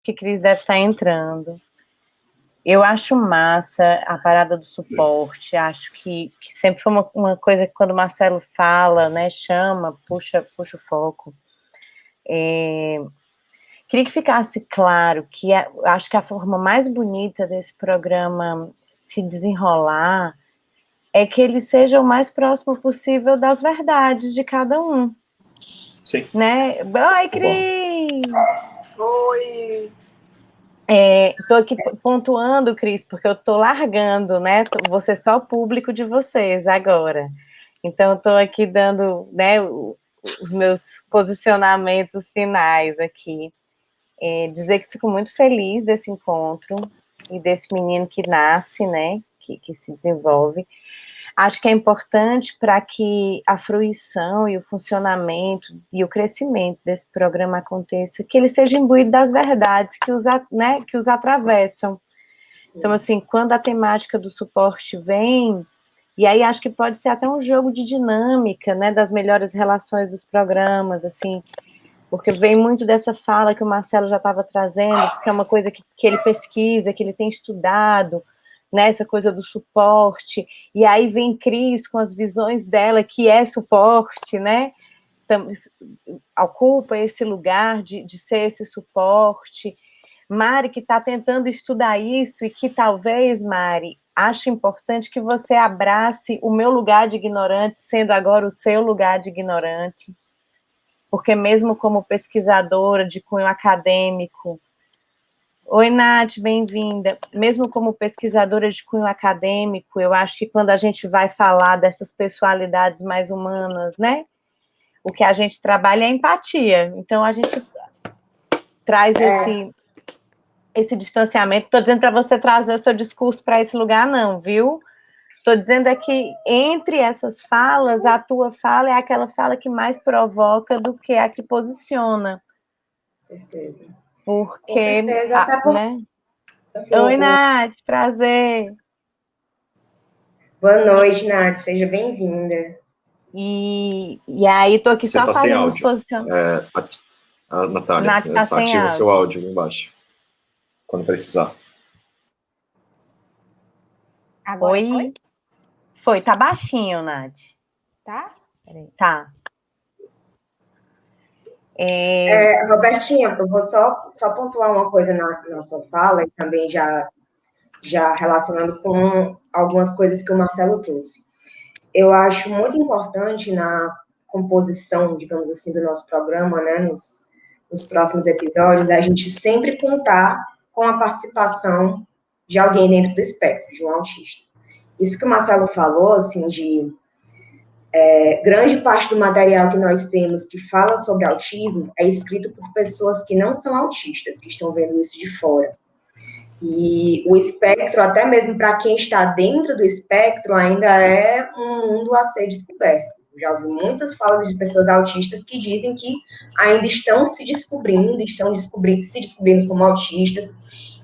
que Cris deve estar entrando. Eu acho massa a parada do suporte, acho que sempre foi uma coisa que quando o Marcelo fala, né, chama, puxa o foco. Queria que ficasse claro que acho que a forma mais bonita desse programa se desenrolar é que ele seja o mais próximo possível das verdades de cada um. Sim. Né? Oi, Cris! Oi! Estou aqui pontuando, Cris, porque eu estou largando, né? Vou ser só público de vocês agora. Então, estou aqui dando, né, os meus posicionamentos finais aqui. Dizer que fico muito feliz desse encontro e desse menino que nasce, né? Que se desenvolve. Acho que é importante para que a fruição e o funcionamento e o crescimento desse programa aconteça, que ele seja imbuído das verdades que os atravessam. Então, assim, quando a temática do suporte vem, e aí acho que pode ser até um jogo de dinâmica, né, das melhores relações dos programas, assim, porque vem muito dessa fala que o Marcelo já estava trazendo, porque é uma coisa que ele pesquisa, que ele tem estudado, né, essa coisa do suporte, e aí vem Cris com as visões dela, que é suporte, né, ocupa esse lugar de ser esse suporte. Mari, que está tentando estudar isso, e que talvez, Mari, acho importante que você abrace o meu lugar de ignorante, sendo agora o seu lugar de ignorante, porque mesmo como pesquisadora de cunho acadêmico, oi, Nath, bem-vinda. Mesmo como pesquisadora de cunho acadêmico, eu acho que quando a gente vai falar dessas pessoalidades mais humanas, né, o que a gente trabalha é empatia. Então, a gente traz esse distanciamento. Estou dizendo para você trazer o seu discurso para esse lugar, não, viu? Estou dizendo é que entre essas falas, a tua fala é aquela fala que mais provoca do que a que posiciona. Certeza. Porque, com certeza, até porque, né? Assim, Oi, Nath, prazer. Boa noite, Nath, seja bem-vinda. E aí, estou aqui Você só tá sem fazendo os áudio. posicionamentos. A Natália, Nath tá sem ativa o seu áudio. áudio embaixo, quando precisar. Agora Oi? Foi, tá baixinho, Nath. Tá? Peraí. Tá. Robertinha, eu vou só pontuar uma coisa na sua fala, e também já relacionando com algumas coisas que o Marcelo trouxe. Eu acho muito importante na composição, digamos assim, do nosso programa, né, nos próximos episódios, a gente sempre contar com a participação de alguém dentro do espectro, de um autista. Isso que o Marcelo falou, assim, de grande parte do material que nós temos que fala sobre autismo é escrito por pessoas que não são autistas, que estão vendo isso de fora. E o espectro, até mesmo para quem está dentro do espectro, ainda é um mundo a ser descoberto. Já ouvi muitas falas de pessoas autistas que dizem que ainda estão se descobrindo se descobrindo como autistas.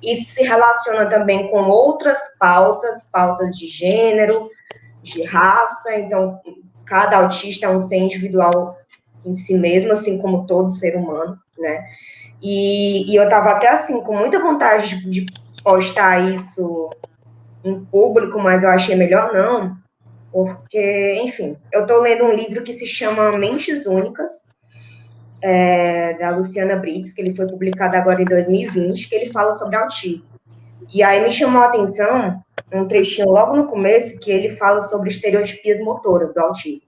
Isso se relaciona também com outras pautas de gênero, de raça. Então, cada autista é um ser individual em si mesmo, assim como todo ser humano, né? E eu estava até, assim, com muita vontade de postar isso em público, mas eu achei melhor não, porque, enfim, eu estou lendo um livro que se chama Mentes Únicas, da Luciana Brits, que ele foi publicado agora em 2020, que ele fala sobre autismo. E aí me chamou a atenção um trechinho logo no começo, que ele fala sobre estereotipias motoras do autismo.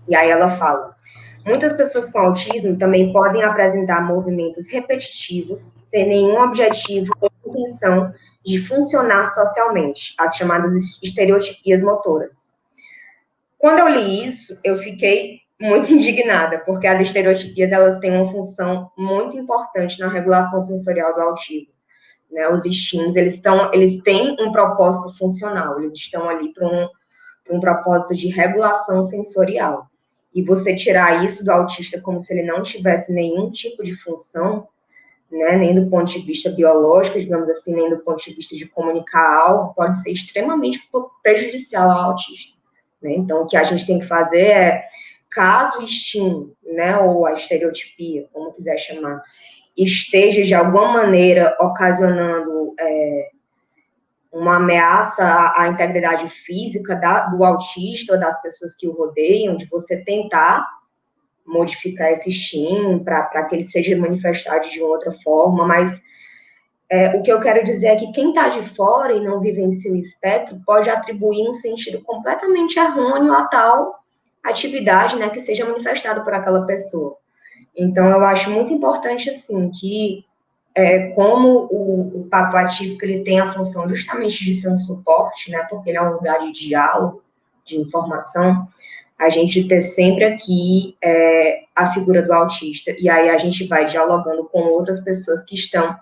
E aí ela fala: muitas pessoas com autismo também podem apresentar movimentos repetitivos, sem nenhum objetivo ou intenção de funcionar socialmente, as chamadas estereotipias motoras. Quando eu li isso, eu fiquei muito indignada, porque as estereotipias elas têm uma função muito importante na regulação sensorial do autismo. Né? Os estímulos, eles têm um propósito funcional, eles estão ali para um propósito de regulação sensorial. E você tirar isso do autista como se ele não tivesse nenhum tipo de função, né, nem do ponto de vista biológico, digamos assim, nem do ponto de vista de comunicar algo, pode ser extremamente prejudicial ao autista. Né? Então, o que a gente tem que fazer é, caso o estímulo, né, ou a estereotipia, como quiser chamar, esteja, de alguma maneira, ocasionando uma ameaça à integridade física do autista ou das pessoas que o rodeiam, de você tentar modificar esse estímulo para que ele seja manifestado de outra forma, mas o que eu quero dizer é que quem está de fora e não vivencia o espectro pode atribuir um sentido completamente errôneo a tal atividade, né, que seja manifestada por aquela pessoa. Então, eu acho muito importante, assim, que como o papo atípico, ele tem a função justamente de ser um suporte, né, porque ele é um lugar de diálogo, de informação, a gente ter sempre aqui a figura do autista, e aí a gente vai dialogando com outras pessoas que estão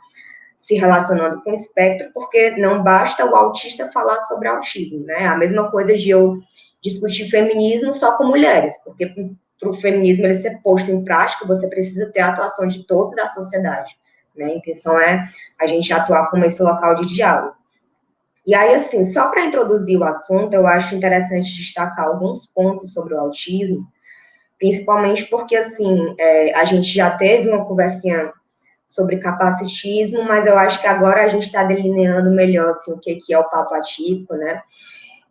se relacionando com o espectro, porque não basta o autista falar sobre autismo, né? A mesma coisa de eu discutir feminismo só com mulheres, porque para o feminismo ele ser posto em prática, você precisa ter a atuação de todos da sociedade, né? A intenção é a gente atuar como esse local de diálogo. E aí, assim, só para introduzir o assunto, eu acho interessante destacar alguns pontos sobre o autismo, principalmente porque, assim, a gente já teve uma conversinha sobre capacitismo, mas eu acho que agora a gente está delineando melhor, assim, o que é o papo atípico, né?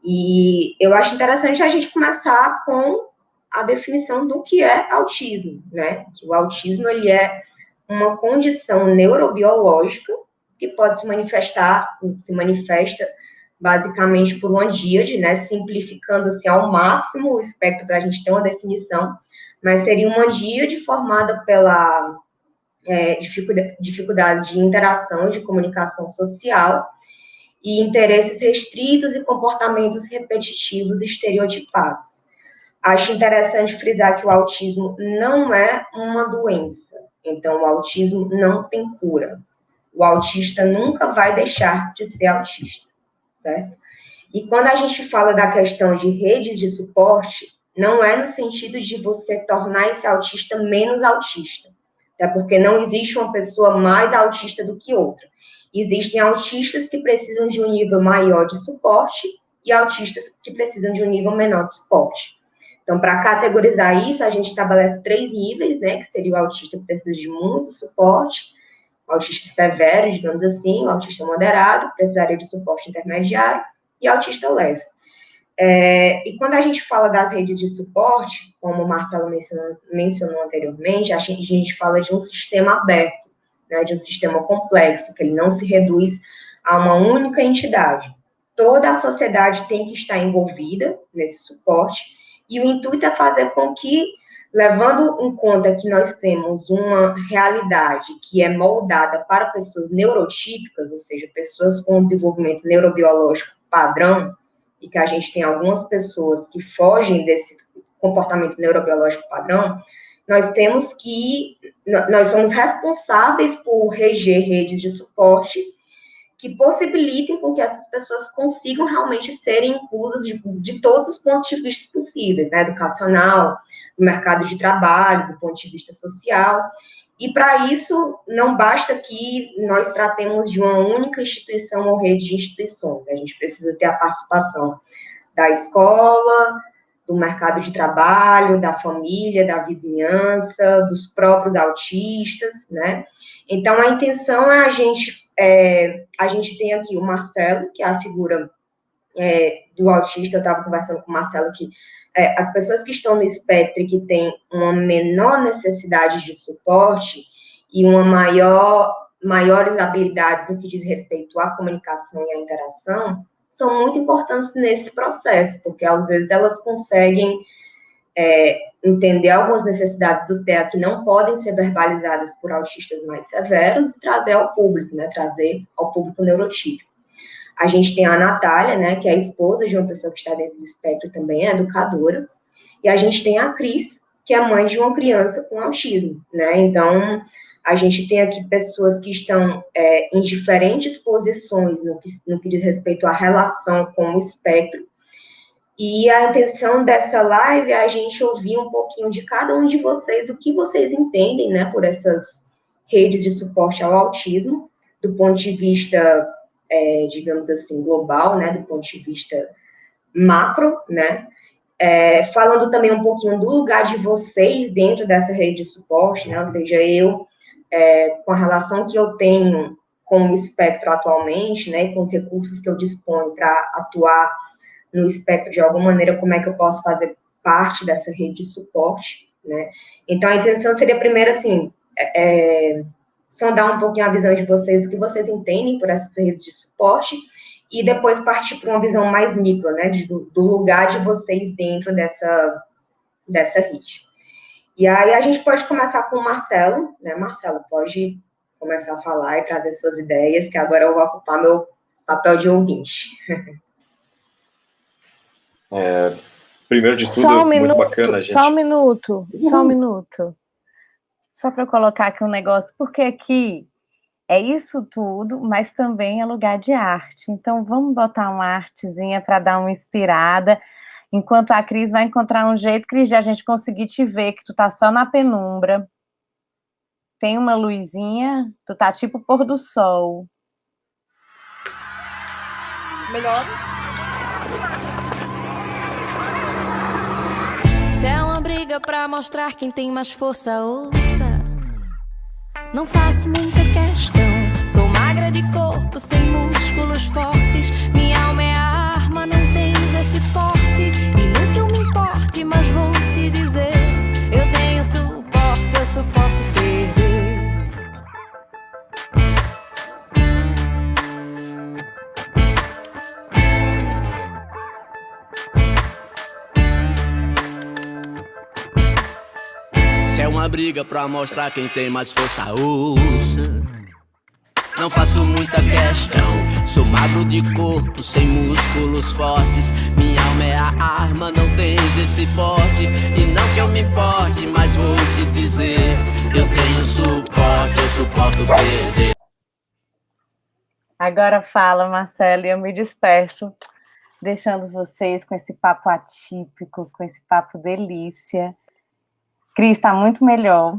E eu acho interessante a gente começar com a definição do que é autismo, né? Que o autismo, ele é uma condição neurobiológica que pode se manifesta basicamente por uma díade, né? Simplificando, assim, ao máximo o espectro para a gente ter uma definição, mas seria uma díade formada pela dificuldades de interação, de comunicação social e interesses restritos e comportamentos repetitivos estereotipados. Acho interessante frisar que o autismo não é uma doença, então o autismo não tem cura. O autista nunca vai deixar de ser autista, certo? E quando a gente fala da questão de redes de suporte, não é no sentido de você tornar esse autista menos autista, até porque não existe uma pessoa mais autista do que outra. Existem autistas que precisam de um nível maior de suporte e autistas que precisam de um nível menor de suporte. Então, para categorizar isso, a gente estabelece 3 níveis, né, que seria o autista que precisa de muito suporte, o autista severo, digamos assim, o autista moderado, que precisaria de suporte intermediário, e autista leve. E quando a gente fala das redes de suporte, como o Marcelo mencionou anteriormente, a gente fala de um sistema aberto, né, de um sistema complexo, que ele não se reduz a uma única entidade. Toda a sociedade tem que estar envolvida nesse suporte, e o intuito é fazer com que, levando em conta que nós temos uma realidade que é moldada para pessoas neurotípicas, ou seja, pessoas com desenvolvimento neurobiológico padrão, e que a gente tem algumas pessoas que fogem desse comportamento neurobiológico padrão, nós somos responsáveis por reger redes de suporte que possibilitem com que essas pessoas consigam realmente serem inclusas de todos os pontos de vista possíveis, né? Educacional, do mercado de trabalho, do ponto de vista social. E, para isso, não basta que nós tratemos de uma única instituição ou rede de instituições. A gente precisa ter a participação da escola, do mercado de trabalho, da família, da vizinhança, dos próprios autistas, né? Então, a intenção é a gente tem aqui o Marcelo, que é a figura do autista. Eu estava conversando com o Marcelo que as pessoas que estão no espectro e que têm uma menor necessidade de suporte e maiores habilidades no que diz respeito à comunicação e à interação, são muito importantes nesse processo, porque às vezes elas conseguem entender algumas necessidades do TEA que não podem ser verbalizadas por autistas mais severos e trazer ao público, né, trazer ao público neurotípico. A gente tem a Natália, né, que é a esposa de uma pessoa que está dentro do espectro, também é educadora, e a gente tem a Cris, que é mãe de uma criança com autismo, né, então a gente tem aqui pessoas que estão em diferentes posições no que diz respeito à relação com o espectro, e a intenção dessa live é a gente ouvir um pouquinho de cada um de vocês, o que vocês entendem, né, por essas redes de suporte ao autismo, do ponto de vista, digamos assim, global, né, do ponto de vista macro, né, falando também um pouquinho do lugar de vocês dentro dessa rede de suporte, né, ou seja, eu, com a relação que eu tenho com o espectro atualmente, né, com os recursos que eu disponho para atuar no espectro de alguma maneira, como é que eu posso fazer parte dessa rede de suporte, né? Então, a intenção seria, primeiro, assim, sondar um pouquinho a visão de vocês, o que vocês entendem por essas redes de suporte, e depois partir para uma visão mais micro, né, do lugar de vocês dentro dessa rede. E aí a gente pode começar com o Marcelo, né? Marcelo, pode começar a falar e trazer suas ideias, que agora eu vou ocupar meu papel de ouvinte. Primeiro de tudo, muito bacana, gente. Só um minuto. Só para eu colocar aqui um negócio, porque aqui é isso tudo, mas também é lugar de arte. Então, vamos botar uma artezinha para dar uma inspirada, enquanto a Cris vai encontrar um jeito, Cris, de a gente conseguir te ver, que tu tá só na penumbra. Tem uma luzinha, tu tá tipo pôr do sol. Melhor. Se é uma briga pra mostrar quem tem mais força, ouça. Não faço muita questão. Sou magra de corpo, sem músculos fortes. Minha alma é a arma, não tens esse porte. E não que eu me importe, mas vou te dizer: eu tenho suporte, eu suporto perder. Se é uma briga pra mostrar quem tem mais força, ouça. Não faço muita questão. Sou magro de corpo, sem músculos fortes. Minha alma é a arma, não tens esse porte. E não que eu me importe, mas vou te dizer: eu tenho suporte, eu suporto perder. Agora fala, Marcelo, e eu me despeço, deixando vocês com esse papo atípico, com esse papo delícia. Cris está muito melhor.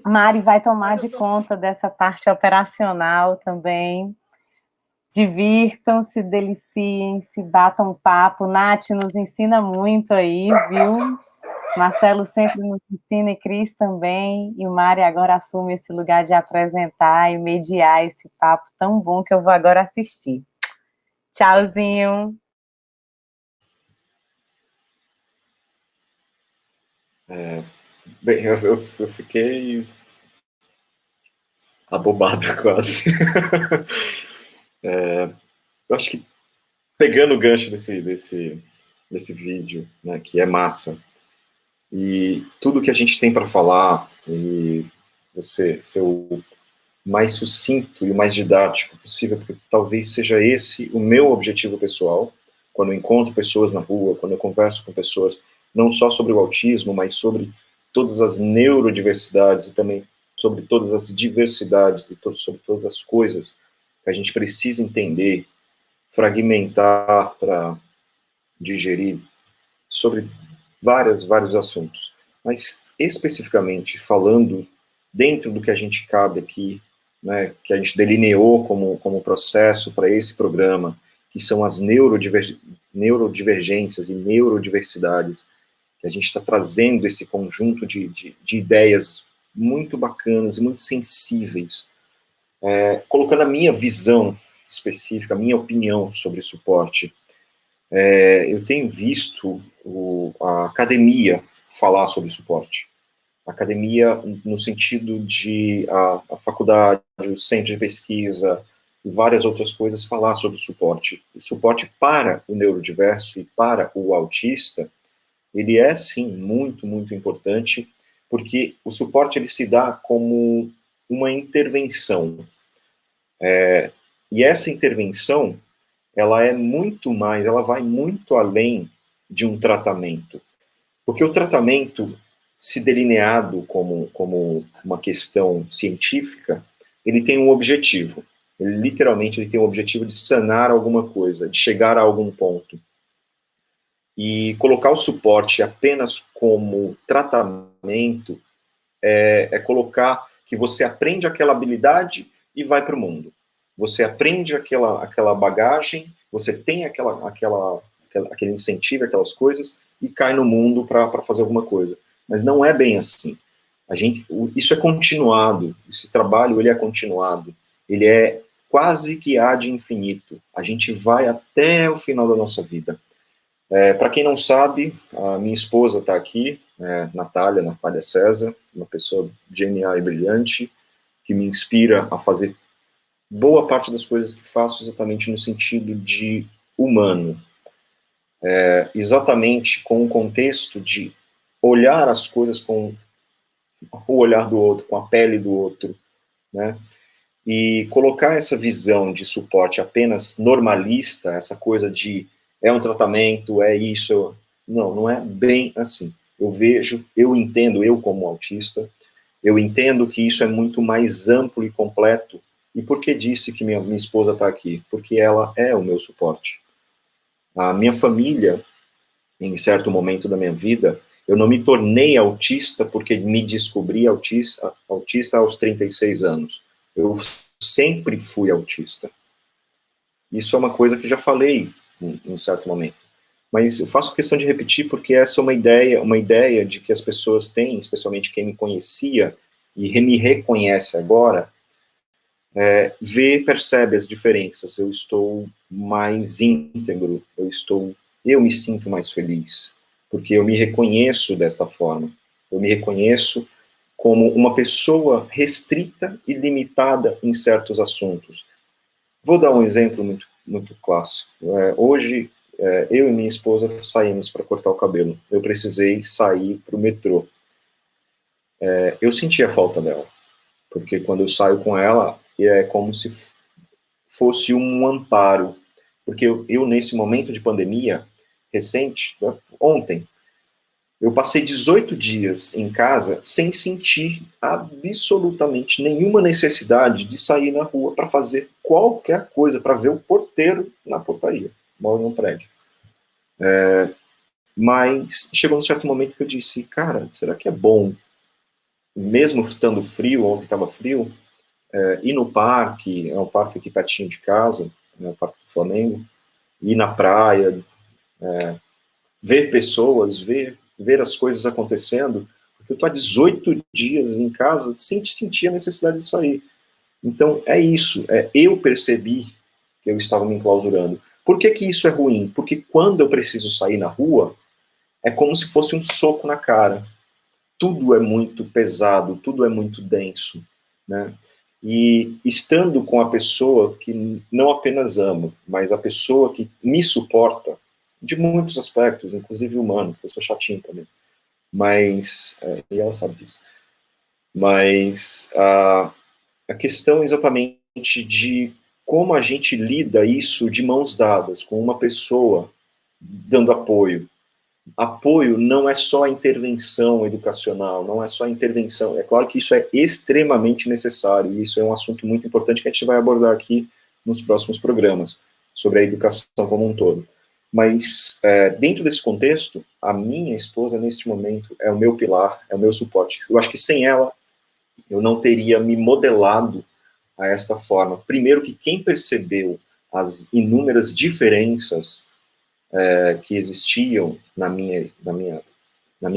Mari vai tomar de conta dessa parte operacional também. Divirtam-se, deliciem, se batam um papo. Nath nos ensina muito aí, viu? Marcelo sempre nos ensina, e Cris também. E o Mari agora assume esse lugar de apresentar e mediar esse papo tão bom que eu vou agora assistir. Tchauzinho. Bem, eu fiquei abobado quase. Eu acho que, pegando o gancho desse vídeo, né, que é massa, e tudo que a gente tem para falar, e você ser o mais sucinto e o mais didático possível, porque talvez seja esse o meu objetivo pessoal, quando eu encontro pessoas na rua, quando eu converso com pessoas, não só sobre o autismo, mas sobre todas as neurodiversidades e também sobre todas as diversidades e sobre todas as coisas que a gente precisa entender, fragmentar para digerir, sobre vários assuntos. Mas, especificamente, falando dentro do que a gente cabe aqui, né, que a gente delineou como processo para esse programa, que são as neurodivergências e neurodiversidades, que a gente está trazendo esse conjunto de ideias muito bacanas e muito sensíveis, colocando a minha visão específica, a minha opinião sobre suporte. Eu tenho visto a academia falar sobre suporte. A academia no sentido de a faculdade, o centro de pesquisa e várias outras coisas falar sobre suporte. O suporte para o neurodiverso e para o autista, ele é, sim, muito, muito importante, porque o suporte ele se dá como uma intervenção. E essa intervenção, ela é muito mais, ela vai muito além de um tratamento. Porque o tratamento, se delineado como uma questão científica, ele tem um objetivo. Literalmente, ele tem o objetivo de sanar alguma coisa, de chegar a algum ponto. E colocar o suporte apenas como tratamento é colocar que você aprende aquela habilidade e vai para o mundo. Você aprende aquela bagagem, você tem aquele incentivo, aquelas coisas, e cai no mundo para fazer alguma coisa. Mas não é bem assim. Isso é continuado, esse trabalho ele é continuado, ele é quase que ad infinito, a gente vai até o final da nossa vida. Para quem não sabe, a minha esposa está aqui, Natália César, uma pessoa genial e brilhante, que me inspira a fazer boa parte das coisas que faço exatamente no sentido de humano, exatamente com o contexto de olhar as coisas com o olhar do outro, com a pele do outro, né? E colocar essa visão de suporte apenas normalista, essa coisa de é um tratamento, é isso, não é bem assim. Eu entendo, eu como autista, eu entendo que isso é muito mais amplo e completo. E por que disse que minha esposa está aqui? Porque ela é o meu suporte. A minha família, em certo momento da minha vida, eu não me tornei autista porque me descobri autista aos 36 anos. Eu sempre fui autista. Isso é uma coisa que já falei em certo momento. Mas eu faço questão de repetir porque essa é uma ideia de que as pessoas têm, especialmente quem me conhecia e me reconhece agora, percebe as diferenças. Eu estou mais íntegro, eu me sinto mais feliz, porque eu me reconheço desta forma. Eu me reconheço como uma pessoa restrita e limitada em certos assuntos. Vou dar um exemplo muito, muito clássico. Hoje, eu e minha esposa saímos para cortar o cabelo. Eu precisei sair para o metrô. Eu senti a falta dela, porque quando eu saio com ela, é como se fosse um amparo, porque eu nesse momento de pandemia recente, ontem, eu passei 18 dias em casa sem sentir absolutamente nenhuma necessidade de sair na rua para fazer qualquer coisa, para ver o porteiro na portaria, moro num prédio. Mas chegou um certo momento que eu disse, cara, será que é bom, mesmo estando frio, ontem estava frio, ir no parque, é um parque aqui pertinho de casa, o Parque do Flamengo, ir na praia, ver pessoas, ver as coisas acontecendo, porque eu estou há 18 dias em casa sem sentir a necessidade de sair. Então, é isso, eu percebi que eu estava me enclausurando. Por que isso é ruim? Porque quando eu preciso sair na rua, é como se fosse um soco na cara. Tudo é muito pesado, tudo é muito denso, né? E estando com a pessoa que não apenas amo, mas a pessoa que me suporta, de muitos aspectos, inclusive humano, porque eu sou chatinho também, mas, e ela sabe disso, mas a questão exatamente de como a gente lida isso de mãos dadas, com uma pessoa dando apoio. Apoio não é só a intervenção educacional, não é só a intervenção, é claro que isso é extremamente necessário, e isso é um assunto muito importante que a gente vai abordar aqui nos próximos programas, sobre a educação como um todo. Mas, dentro desse contexto, a minha esposa, neste momento, é o meu pilar, é o meu suporte. Eu acho que sem ela, eu não teria me modelado a esta forma. Primeiro que quem percebeu as inúmeras diferenças que existiam na minha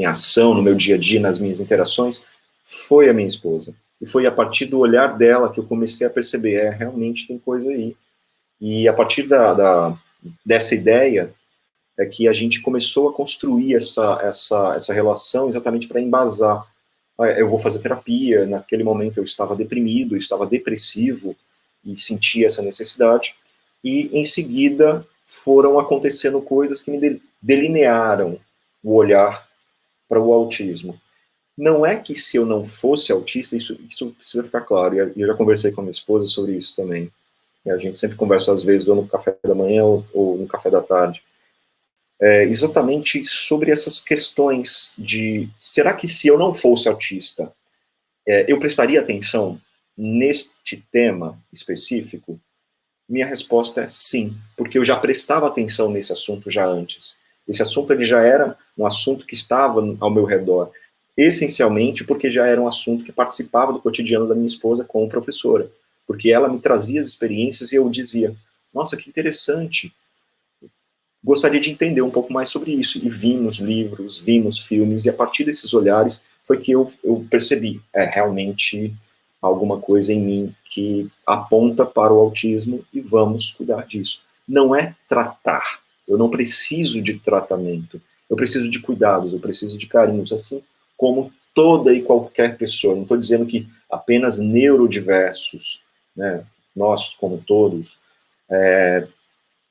ação, no meu dia a dia, nas minhas interações, foi a minha esposa. E foi a partir do olhar dela que eu comecei a perceber, realmente tem coisa aí. E a partir dessa ideia é que a gente começou a construir essa relação exatamente para embasar. Eu vou fazer terapia, naquele momento eu estava deprimido, estava depressivo e sentia essa necessidade, e em seguida foram acontecendo coisas que me delinearam o olhar para o autismo. Não é que se eu não fosse autista, isso precisa ficar claro, e eu já conversei com a minha esposa sobre isso também, e a gente sempre conversa às vezes ou no café da manhã ou no café da tarde, exatamente sobre essas questões de, será que se eu não fosse autista, eu prestaria atenção neste tema específico? Minha resposta é sim, porque eu já prestava atenção nesse assunto já antes. Esse assunto ele já era um assunto que estava ao meu redor, essencialmente porque já era um assunto que participava do cotidiano da minha esposa como professora, porque ela me trazia as experiências e eu dizia, nossa, que interessante, gostaria de entender um pouco mais sobre isso, e vi nos livros, vi nos filmes, e a partir desses olhares, foi que eu percebi, realmente alguma coisa em mim que aponta para o autismo e vamos cuidar disso. Não é tratar, eu não preciso de tratamento, eu preciso de cuidados, eu preciso de carinhos, assim como toda e qualquer pessoa. Não estou dizendo que apenas neurodiversos, né, nós como todos,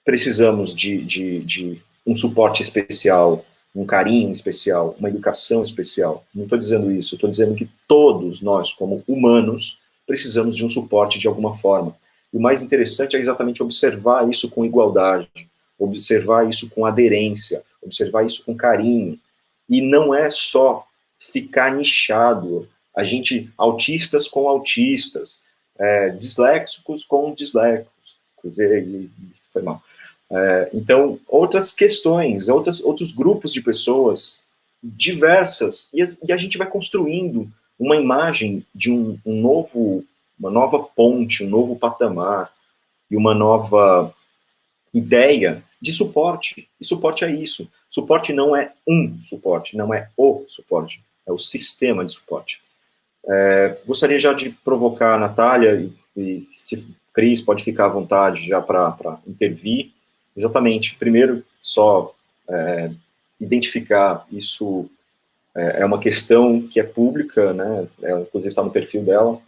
precisamos de um suporte especial, um carinho especial, uma educação especial. Não estou dizendo isso, estou dizendo que todos nós, como humanos, precisamos de um suporte de alguma forma. E o mais interessante é exatamente observar isso com igualdade, observar isso com aderência, observar isso com carinho. E não é só ficar nichado, a gente, autistas com autistas, disléxicos com disléxicos, foi mal. Então, outras questões, outros grupos de pessoas diversas, e a gente vai construindo uma imagem de uma nova ponte, um novo patamar, e uma nova ideia de suporte. E suporte é isso. Suporte não é um suporte, não é o suporte, é o sistema de suporte. Gostaria já de provocar a Natália, e se Cris pode ficar à vontade já para intervir. Exatamente. Primeiro, só identificar isso é uma questão que é pública, né? Inclusive está no perfil dela,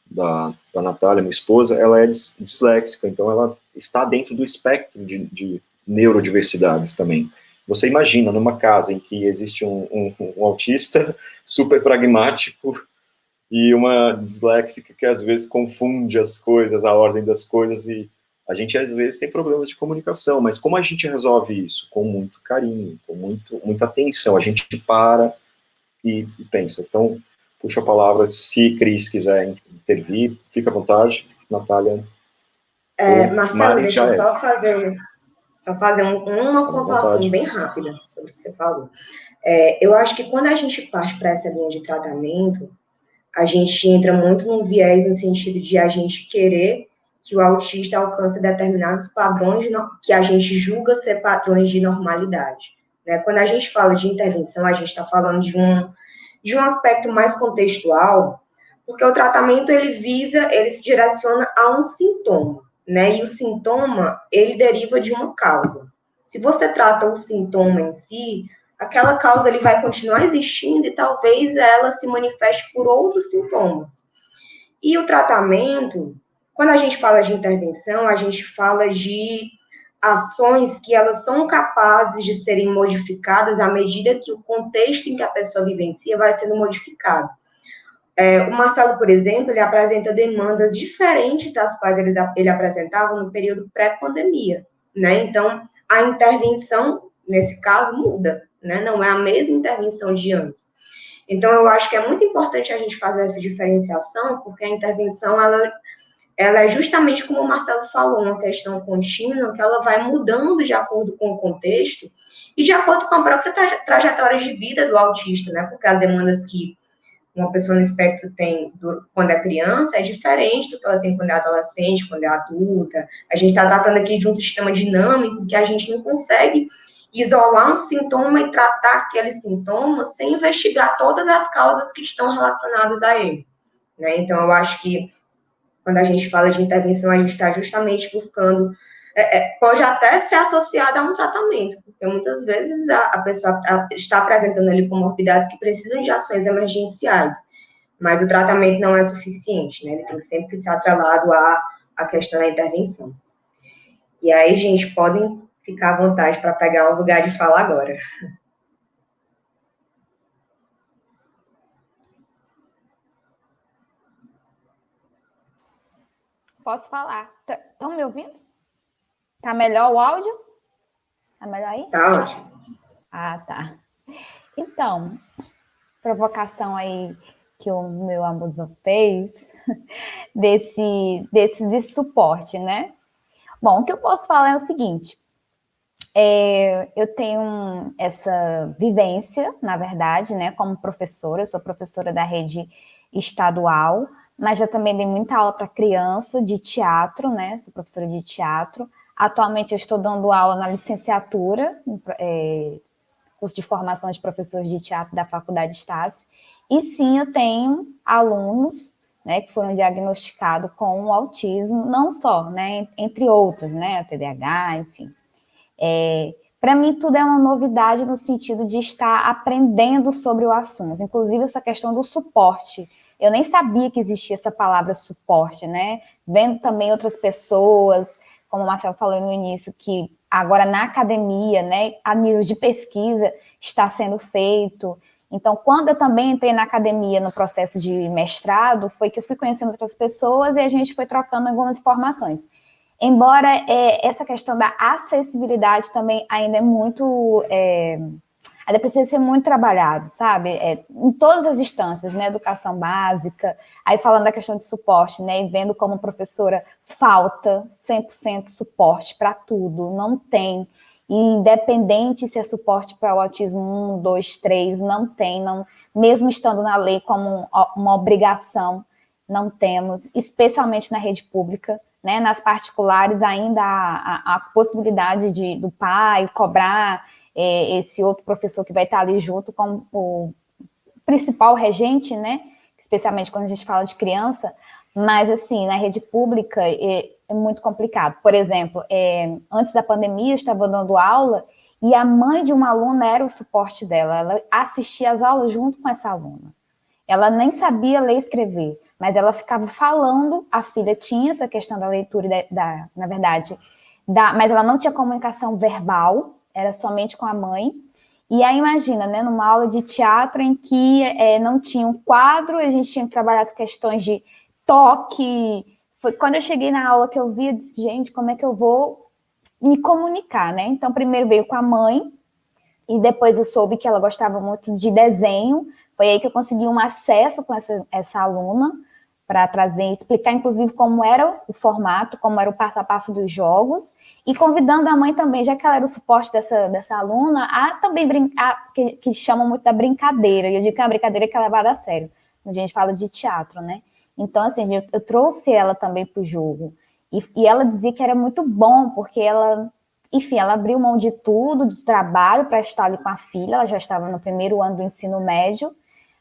da Natália, minha esposa. Ela é disléxica, então ela está dentro do espectro de neurodiversidades também. Você imagina numa casa em que existe um autista super pragmático e uma disléxica que às vezes confunde as coisas, a ordem das coisas, e a gente às vezes tem problemas de comunicação, mas como a gente resolve isso? Com muito carinho, com muita atenção, a gente para e pensa. Então, puxo a palavra, se Cris quiser intervir, fica à vontade, Natália. Marcelo, Mari, deixa eu só fazer uma pontuação bem rápida sobre o que você falou. Eu acho que quando a gente parte para essa linha de tratamento, a gente entra muito num viés no sentido de a gente querer que o autista alcance determinados padrões que a gente julga ser padrões de normalidade, né? Quando a gente fala de intervenção, a gente está falando de um aspecto mais contextual, porque o tratamento, ele se direciona a um sintoma, né? E o sintoma, ele deriva de uma causa. Se você trata o sintoma em si, aquela causa ele vai continuar existindo e talvez ela se manifeste por outros sintomas. E o tratamento, quando a gente fala de intervenção, a gente fala de ações que elas são capazes de serem modificadas à medida que o contexto em que a pessoa vivencia vai sendo modificado. O Marcelo, por exemplo, ele apresenta demandas diferentes das quais ele apresentava no período pré-pandemia, né? Então, a intervenção, nesse caso, muda, né? Não é a mesma intervenção de antes. Então, eu acho que é muito importante a gente fazer essa diferenciação, porque a intervenção, ela é justamente como o Marcelo falou, uma questão contínua, que ela vai mudando de acordo com o contexto e de acordo com a própria trajetória de vida do autista, né? Porque as demandas que uma pessoa no espectro tem quando é criança é diferente do que ela tem quando é adolescente, quando é adulta. A gente está tratando aqui de um sistema dinâmico que a gente não consegue isolar um sintoma e tratar aquele sintoma sem investigar todas as causas que estão relacionadas a ele, né? Então, eu acho que quando a gente fala de intervenção, a gente está justamente buscando, pode até ser associada a um tratamento, porque muitas vezes a pessoa está apresentando ali comorbidades que precisam de ações emergenciais, mas o tratamento não é suficiente, né? Ele tem sempre que ser atrelado à questão da intervenção. E aí, gente, podem ficar à vontade para pegar o lugar de fala agora. Posso falar? Estão me ouvindo? Tá melhor o áudio? Tá melhor aí? Tá ótimo. Ah, tá. Então, provocação aí que o meu amor fez desse suporte, né? Bom, o que eu posso falar é o seguinte. Eu tenho essa vivência, na verdade, né, como professora. Eu sou professora da rede estadual, mas já também dei muita aula para criança de teatro, né? Sou professora de teatro. Atualmente eu estou dando aula na licenciatura curso de formação de professores de teatro da Faculdade Estácio. E sim, eu tenho alunos, né, que foram diagnosticados com o autismo, não só, né, entre outros, né, o TDAH, enfim. Para mim, tudo é uma novidade no sentido de estar aprendendo sobre o assunto, inclusive essa questão do suporte. Eu nem sabia que existia essa palavra suporte, né? Vendo também outras pessoas, como o Marcelo falou no início, que agora na academia, né, a nível de pesquisa, está sendo feito. Então, quando eu também entrei na academia no processo de mestrado, foi que eu fui conhecendo outras pessoas e a gente foi trocando algumas informações. Embora essa questão da acessibilidade também ainda é muito... ainda precisa ser muito trabalhado, sabe? Em todas as instâncias, né? Educação básica, aí falando da questão de suporte, né? E vendo como professora falta 100% suporte para tudo, não tem. Independente se é suporte para o autismo 1, 2, 3, não tem, não, mesmo estando na lei como uma obrigação, não temos, especialmente na rede pública, né? Nas particulares ainda há a possibilidade do pai cobrar esse outro professor que vai estar ali junto como o principal regente, né? Especialmente quando a gente fala de criança, mas assim, na rede pública é muito complicado. Por exemplo, antes da pandemia eu estava dando aula e a mãe de uma aluna era o suporte dela, ela assistia às aulas junto com essa aluna. Ela nem sabia ler e escrever, mas ela ficava falando, a filha tinha essa questão da leitura, na verdade, mas ela não tinha comunicação verbal, era somente com a mãe. E aí, imagina, né, numa aula de teatro em que não tinha um quadro, a gente tinha que trabalhar questões de toque. Foi quando eu cheguei na aula que eu vi, eu disse, gente, como é que eu vou me comunicar, né? Então, primeiro veio com a mãe, e depois eu soube que ela gostava muito de desenho. Foi aí que eu consegui um acesso com essa aluna, para trazer, explicar, inclusive, como era o formato, como era o passo a passo dos jogos, e convidando a mãe também, já que ela era o suporte dessa aluna, a também brincar, que chamam muito da brincadeira, e eu digo que é uma brincadeira que é levada a sério, quando a gente fala de teatro, né? Então, assim, eu trouxe ela também para o jogo, e ela dizia que era muito bom, porque ela, enfim, ela abriu mão de tudo, do trabalho, para estar ali com a filha, ela já estava no primeiro ano do ensino médio,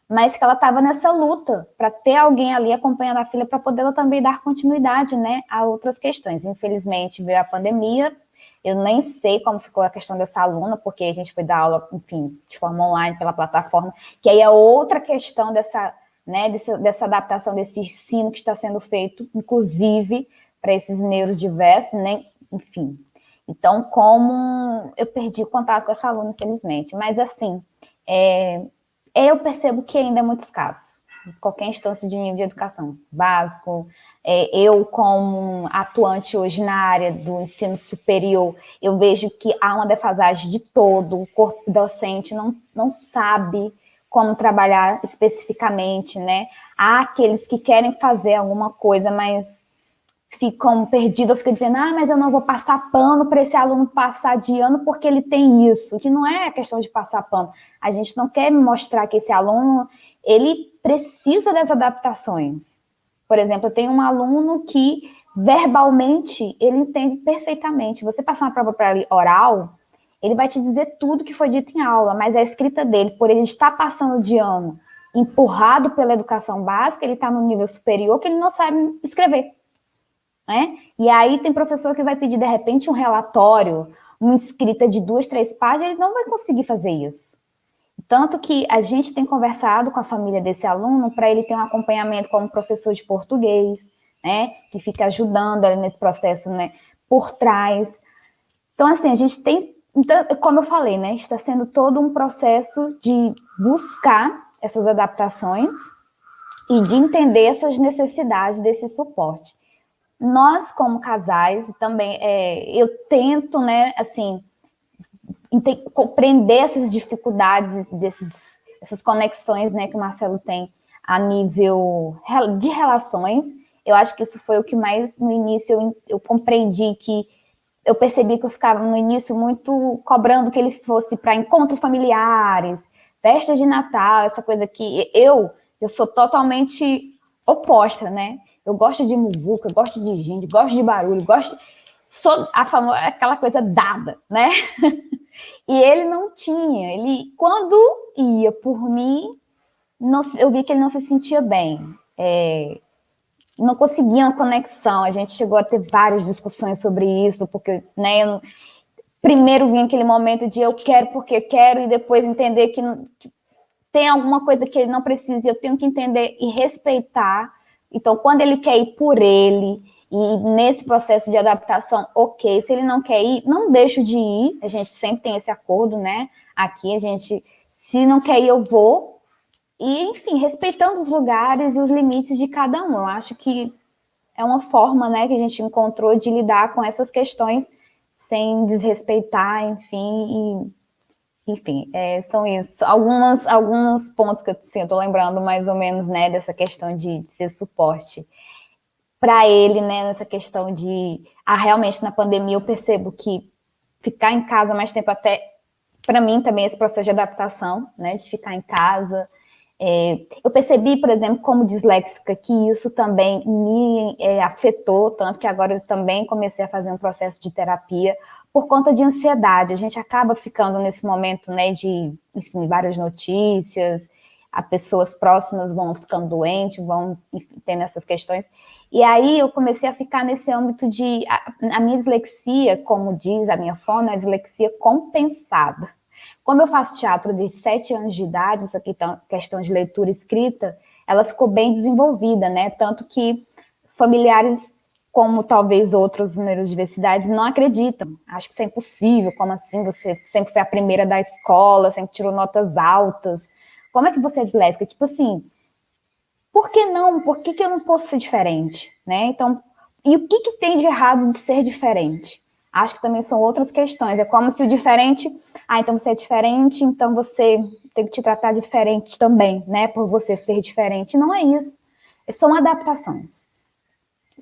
mas que ela estava nessa luta para ter alguém ali acompanhando a filha para poder ela também dar continuidade, né, a outras questões. Infelizmente, veio a pandemia, eu nem sei como ficou a questão dessa aluna, porque a gente foi dar aula, enfim, de forma online pela plataforma, que aí é outra questão dessa adaptação, desse ensino que está sendo feito, inclusive, para esses neurodiversos, né, enfim. Então, como eu perdi o contato com essa aluna, infelizmente, mas assim, eu percebo que ainda é muito escasso, em qualquer instância de nível de educação básico. Eu, como atuante hoje na área do ensino superior, eu vejo que há uma defasagem de todo, o corpo docente não sabe como trabalhar especificamente, né? Há aqueles que querem fazer alguma coisa, mas ficam perdidos, ficam dizendo, mas eu não vou passar pano para esse aluno passar de ano porque ele tem isso, que não é questão de passar pano. A gente não quer mostrar que esse aluno, ele precisa das adaptações. Por exemplo, eu tenho um aluno que, verbalmente, ele entende perfeitamente. Você passar uma prova para ele oral, ele vai te dizer tudo que foi dito em aula, mas a escrita dele, por ele estar passando de ano, empurrado pela educação básica, ele está no nível superior que ele não sabe escrever. Né? E aí tem professor que vai pedir, de repente, um relatório, uma escrita de 2, 3 páginas, ele não vai conseguir fazer isso. Tanto que a gente tem conversado com a família desse aluno para ele ter um acompanhamento como professor de português, né? Que fica ajudando ele nesse processo, né? Por trás. Então, assim, a gente tem... Então, como eu falei, né? Está sendo todo um processo de buscar essas adaptações e de entender essas necessidades desse suporte. Nós, como casais, também, eu tento, né, assim, compreender essas dificuldades, essas conexões, né, que o Marcelo tem a nível de relações. Eu acho que isso foi o que mais, no início, eu compreendi, que eu percebi que eu ficava, no início, muito cobrando que ele fosse para encontros familiares, festas de Natal, essa coisa que eu sou totalmente oposta, né? Eu gosto de muvuca, gosto de gente, gosto de barulho, sou aquela coisa dada, né? E ele não tinha. Ele, quando ia por mim, eu vi que ele não se sentia bem. Não conseguia uma conexão. A gente chegou a ter várias discussões sobre isso, porque, né, primeiro vinha aquele momento de eu quero porque quero, e depois entender que tem alguma coisa que ele não precisa, e eu tenho que entender e respeitar. Então, quando ele quer ir por ele, e nesse processo de adaptação, ok. Se ele não quer ir, não deixo de ir. A gente sempre tem esse acordo, né? Aqui, se não quer ir, eu vou. E, enfim, respeitando os lugares e os limites de cada um. Eu acho que é uma forma, né, que a gente encontrou de lidar com essas questões sem desrespeitar, enfim, são isso. Alguns pontos que eu tô lembrando mais ou menos, né, dessa questão de ser suporte para ele, né, nessa questão de... realmente, na pandemia, eu percebo que ficar em casa mais tempo, até para mim também, esse processo de adaptação, né, de ficar em casa. Eu percebi, por exemplo, como disléxica, que isso também me afetou, tanto que agora eu também comecei a fazer um processo de terapia por conta de ansiedade. A gente acaba ficando nesse momento, né, de, enfim, várias notícias, as pessoas próximas vão ficando doentes, vão tendo essas questões. E aí eu comecei a ficar nesse âmbito de... A minha dislexia, como diz a minha fono, é a dislexia compensada. Como eu faço teatro de 7 anos de idade, essa questão de leitura e escrita, ela ficou bem desenvolvida, né? Tanto que familiares, como talvez outros neurodiversidades, não acreditam. Acho que isso é impossível. Como assim? Você sempre foi a primeira da escola, sempre tirou notas altas. Como é que você é disléxica? Tipo assim, por que não? Por que eu não posso ser diferente? Né? Então, e o que tem de errado de ser diferente? Acho que também são outras questões. É como se o diferente... então você é diferente, então você tem que te tratar diferente também, né? Por você ser diferente. Não é isso. São adaptações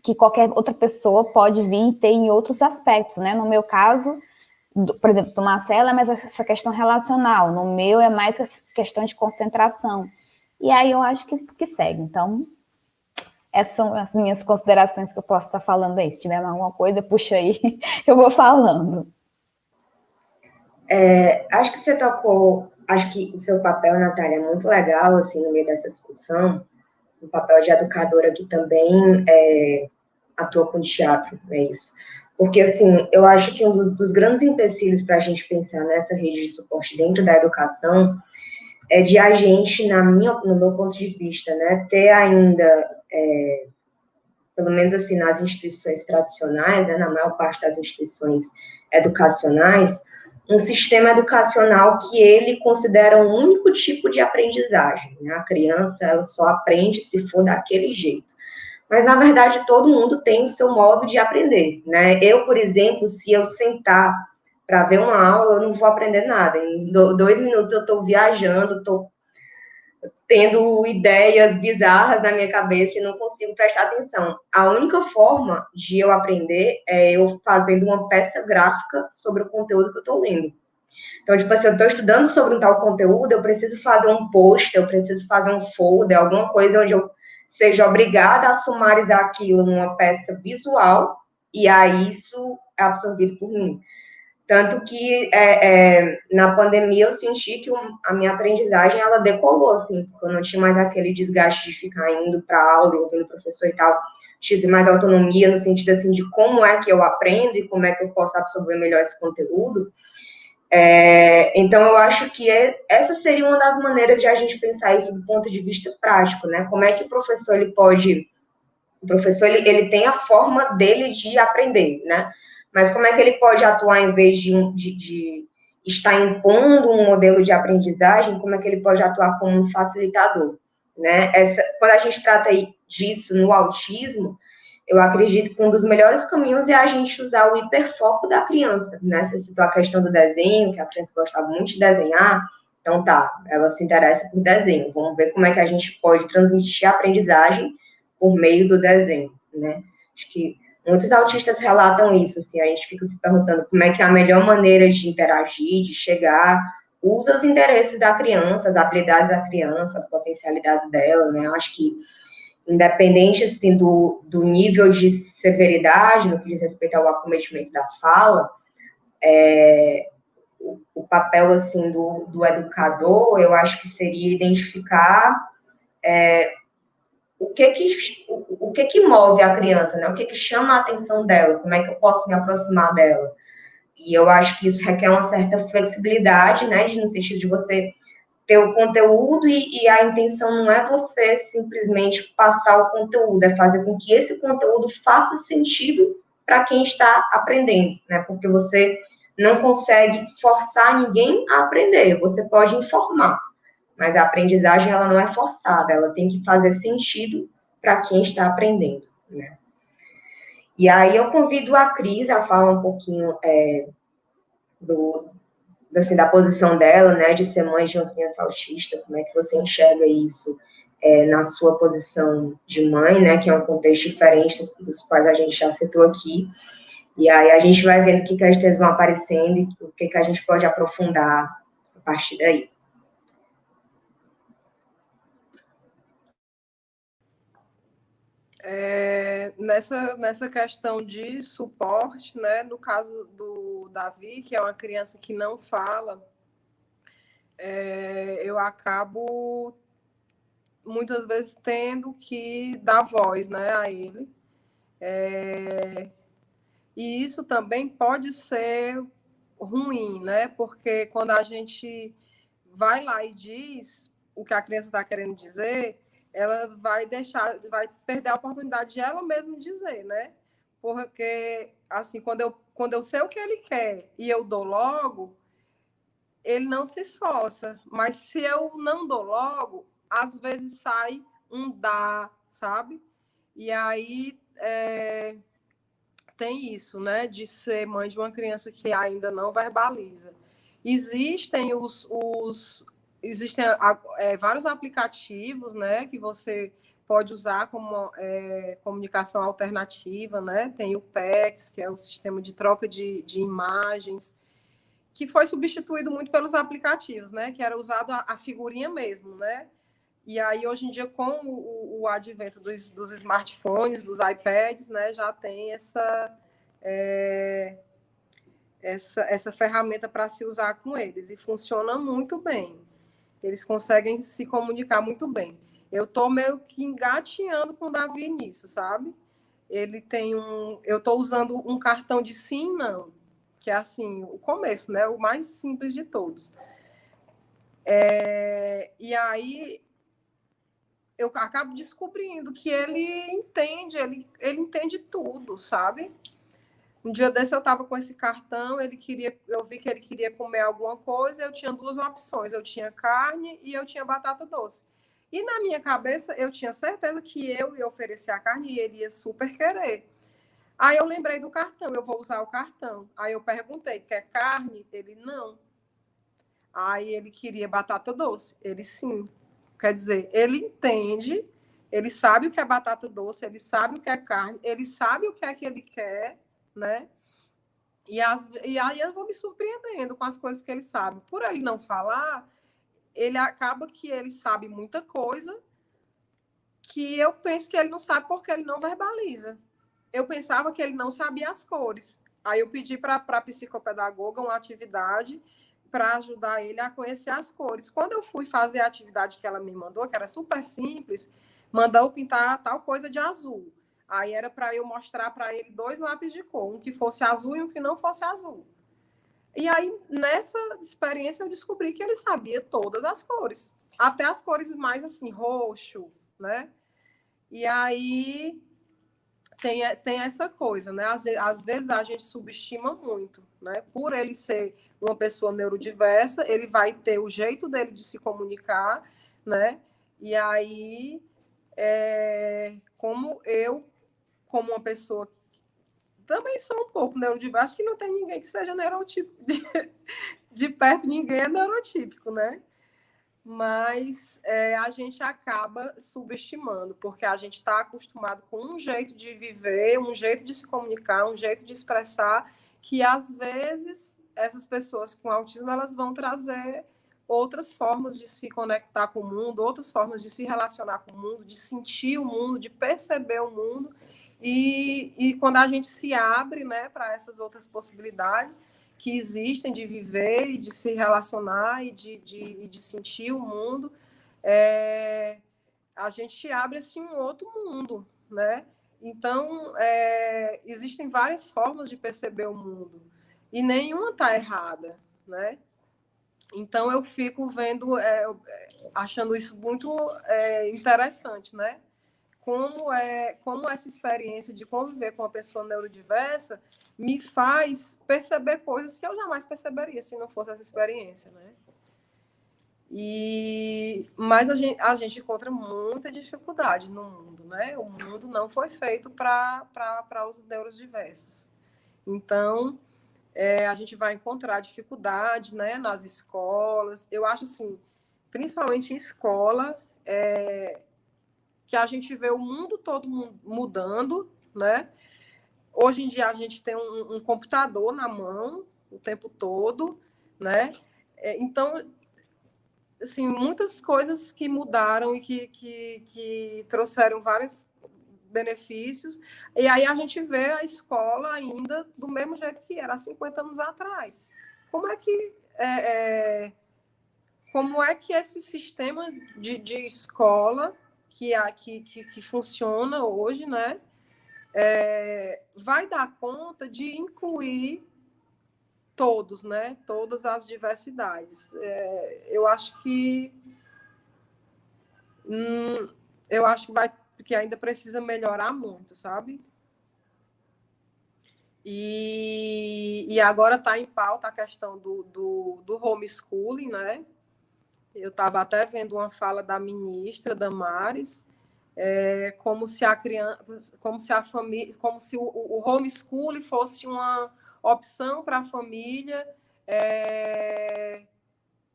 que qualquer outra pessoa pode vir e ter em outros aspectos, né? No meu caso, por exemplo, do Marcelo é mais essa questão relacional. No meu é mais essa questão de concentração. E aí eu acho que segue. Então, essas são as minhas considerações que eu posso estar falando aí. Se tiver alguma coisa, puxa aí, eu vou falando. Acho que você tocou, acho que o seu papel, Natália, é muito legal, assim, no meio dessa discussão, o papel de educadora que também atua com teatro, é isso. Porque, assim, eu acho que um dos grandes empecilhos para a gente pensar nessa rede de suporte dentro da educação é de a gente, no meu ponto de vista, né, ter ainda, pelo menos assim, nas instituições tradicionais, né, na maior parte das instituições educacionais, um sistema educacional que ele considera um único tipo de aprendizagem, né? A criança, ela só aprende se for daquele jeito. Mas, na verdade, todo mundo tem o seu modo de aprender, né? Eu, por exemplo, se eu sentar para ver uma aula, eu não vou aprender nada. Em 2 minutos eu estou viajando, estou tendo ideias bizarras na minha cabeça e não consigo prestar atenção. A única forma de eu aprender é eu fazendo uma peça gráfica sobre o conteúdo que eu estou lendo. Então, tipo assim, eu estou estudando sobre um tal conteúdo, eu preciso fazer um post, eu preciso fazer um folder, alguma coisa onde eu seja obrigada a sumarizar aquilo numa peça visual, e aí isso é absorvido por mim. Tanto que na pandemia eu senti que a minha aprendizagem, ela decolou, assim, porque eu não tinha mais aquele desgaste de ficar indo para aula, ouvindo o professor e tal. Tive mais autonomia no sentido, assim, de como é que eu aprendo e como é que eu posso absorver melhor esse conteúdo. Então, eu acho que essa seria uma das maneiras de a gente pensar isso do ponto de vista prático, né? Como é que o professor, ele pode... O professor, ele tem a forma dele de aprender, né? Mas como é que ele pode atuar em vez de estar impondo um modelo de aprendizagem, como é que ele pode atuar como um facilitador, né? Quando a gente trata disso no autismo, eu acredito que um dos melhores caminhos é a gente usar o hiperfoco da criança, né? Você citou a questão do desenho, que a criança gostava muito de desenhar, então tá, ela se interessa por desenho. Vamos ver como é que a gente pode transmitir a aprendizagem por meio do desenho, né? Acho que muitos autistas relatam isso, assim, a gente fica se perguntando como é que é a melhor maneira de interagir, de chegar, usa os interesses da criança, as habilidades da criança, as potencialidades dela, né? Eu acho que, independente, assim, do nível de severidade, no que diz respeito ao acometimento da fala, o papel assim do educador, eu acho que seria identificar o que move a criança, né? O que chama a atenção dela, como é que eu posso me aproximar dela. E eu acho que isso requer uma certa flexibilidade, né? No sentido de você ter o conteúdo e a intenção não é você simplesmente passar o conteúdo, é fazer com que esse conteúdo faça sentido para quem está aprendendo, né? Porque você não consegue forçar ninguém a aprender, você pode informar, mas a aprendizagem ela não é forçada, ela tem que fazer sentido para quem está aprendendo, né? E aí eu convido a Cris a falar um pouquinho da posição dela, né, de ser mãe de uma criança autista, como é que você enxerga isso na sua posição de mãe, né, que é um contexto diferente dos quais a gente já citou aqui, e aí a gente vai vendo o que as ideias vão aparecendo e o que a gente pode aprofundar a partir daí. Nessa questão de suporte, né, no caso do Davi, que é uma criança que não fala, eu acabo muitas vezes tendo que dar voz, né, a ele. E isso também pode ser ruim, né, porque quando a gente vai lá e diz o que a criança está querendo dizer, ela vai perder a oportunidade de ela mesma dizer, né? Porque, assim, quando eu sei o que ele quer e eu dou logo, ele não se esforça. Mas se eu não dou logo, às vezes sai um dá, sabe? E aí tem isso, né? De ser mãe de uma criança que ainda não verbaliza. Existem vários aplicativos, né, que você pode usar como comunicação alternativa, né? Tem o PEX, que é o sistema de troca de imagens, que foi substituído muito pelos aplicativos, né? Que era usado a figurinha mesmo, né? E aí, hoje em dia, com o advento dos smartphones, dos iPads, né, já tem essa ferramenta para se usar com eles. E funciona muito bem. Eles conseguem se comunicar muito bem. Eu estou meio que engateando com o Davi nisso, sabe? Eu estou usando um cartão de sim e não, que é assim, o começo, né? O mais simples de todos. E aí eu acabo descobrindo que ele entende tudo, sabe? Um dia desse eu estava com esse cartão, eu vi que ele queria comer alguma coisa, eu tinha duas opções, eu tinha carne e eu tinha batata doce. E na minha cabeça eu tinha certeza que eu ia oferecer a carne e ele ia super querer. Aí eu lembrei do cartão, eu vou usar o cartão. Aí eu perguntei, quer carne? Ele não. Aí ele queria batata doce, ele sim. Quer dizer, ele entende, ele sabe o que é batata doce, ele sabe o que é carne, ele sabe o que é que ele quer, né? E aí eu vou me surpreendendo com as coisas que ele sabe. Por ele não falar, ele acaba que ele sabe muita coisa que eu penso que ele não sabe porque ele não verbaliza. Eu pensava que ele não sabia as cores. Aí eu pedi para a psicopedagoga uma atividade para ajudar ele a conhecer as cores. Quando eu fui fazer a atividade que ela me mandou, que era super simples, mandou pintar tal coisa de azul. Aí era para eu mostrar para ele 2 lápis de cor, um que fosse azul e um que não fosse azul. E aí, nessa experiência, eu descobri que ele sabia todas as cores, até as cores mais assim, roxo, né? E aí tem essa coisa, né? Às vezes a gente subestima muito, né? Por ele ser uma pessoa neurodiversa, ele vai ter o jeito dele de se comunicar, né? E aí, como uma pessoa também sou um pouco neurotípico, acho que não tem ninguém que seja neurotípico, de perto ninguém é neurotípico, né? Mas a gente acaba subestimando, porque a gente está acostumado com um jeito de viver, um jeito de se comunicar, um jeito de expressar, que às vezes essas pessoas com autismo elas vão trazer outras formas de se conectar com o mundo, outras formas de se relacionar com o mundo, de sentir o mundo, de perceber o mundo. E quando a gente se abre, né, para essas outras possibilidades, que existem de viver e de se relacionar e de sentir o mundo, a gente abre assim um outro mundo, né? Então, existem várias formas de perceber o mundo e nenhuma está errada, né? Então, eu fico vendo, achando isso muito interessante, né? Como essa experiência de conviver com uma pessoa neurodiversa me faz perceber coisas que eu jamais perceberia se não fosse essa experiência, né? Mas a gente encontra muita dificuldade no mundo, né? O mundo não foi feito para os neurodiversos. Então, a gente vai encontrar dificuldade, né, nas escolas. Eu acho, assim, principalmente em escola, que a gente vê o mundo todo mudando, né? Hoje em dia a gente tem um computador na mão o tempo todo, né? Então, assim, muitas coisas que mudaram e que trouxeram vários benefícios, e aí a gente vê a escola ainda do mesmo jeito que era há 50 anos atrás. Como é que esse sistema de escola que funciona hoje, né, vai dar conta de incluir todos, né, todas as diversidades? Eu acho que que ainda precisa melhorar muito, sabe? E agora está em pauta a questão do homeschooling, né? Eu estava até vendo uma fala da ministra Damares, como se o homeschooling fosse uma opção para a família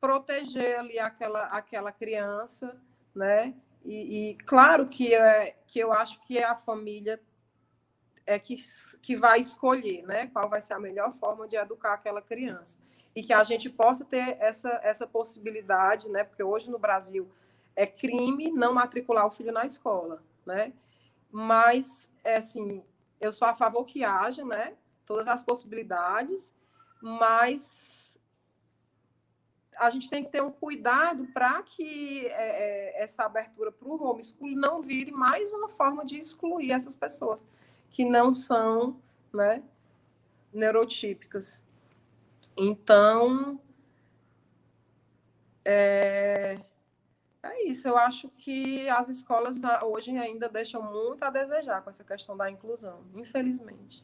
proteger ali aquela criança, né? E claro que eu acho que é a família que vai escolher, né, qual vai ser a melhor forma de educar aquela criança. E que a gente possa ter essa possibilidade, né, porque hoje no Brasil é crime não matricular o filho na escola, né? Mas, assim, eu sou a favor que haja, né, todas as possibilidades, mas a gente tem que ter um cuidado para que essa abertura para o homeschooling não vire mais uma forma de excluir essas pessoas que não são, né, neurotípicas. Então, é isso. Eu acho que as escolas hoje ainda deixam muito a desejar com essa questão da inclusão, infelizmente.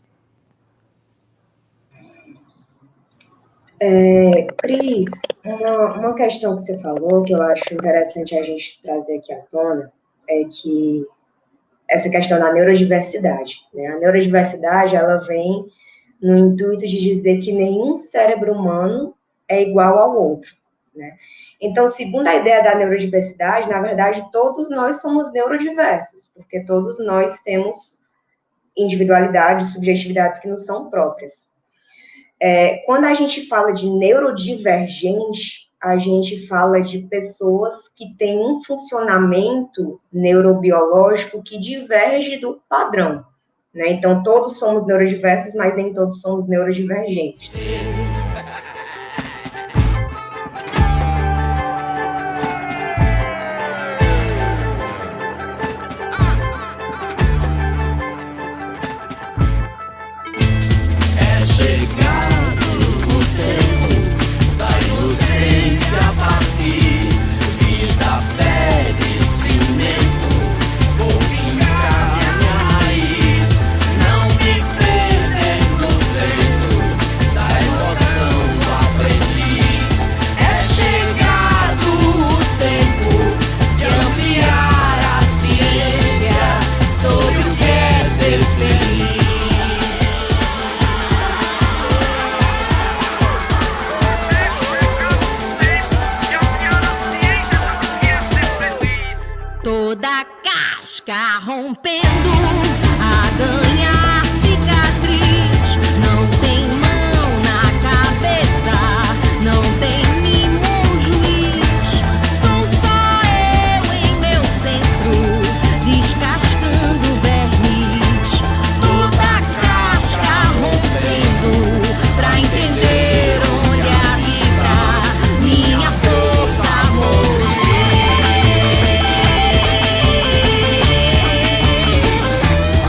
Cris, uma questão que você falou, que eu acho interessante a gente trazer aqui à tona, é que essa questão da neurodiversidade, né? A neurodiversidade, ela vem no intuito de dizer que nenhum cérebro humano é igual ao outro, né? Então, segundo a ideia da neurodiversidade, na verdade, todos nós somos neurodiversos, porque todos nós temos individualidades, subjetividades que nos são próprias. Quando a gente fala de neurodivergente, a gente fala de pessoas que têm um funcionamento neurobiológico que diverge do padrão, né? Então, todos somos neurodiversos, mas nem todos somos neurodivergentes. Rompendo a ganhar cicatriz.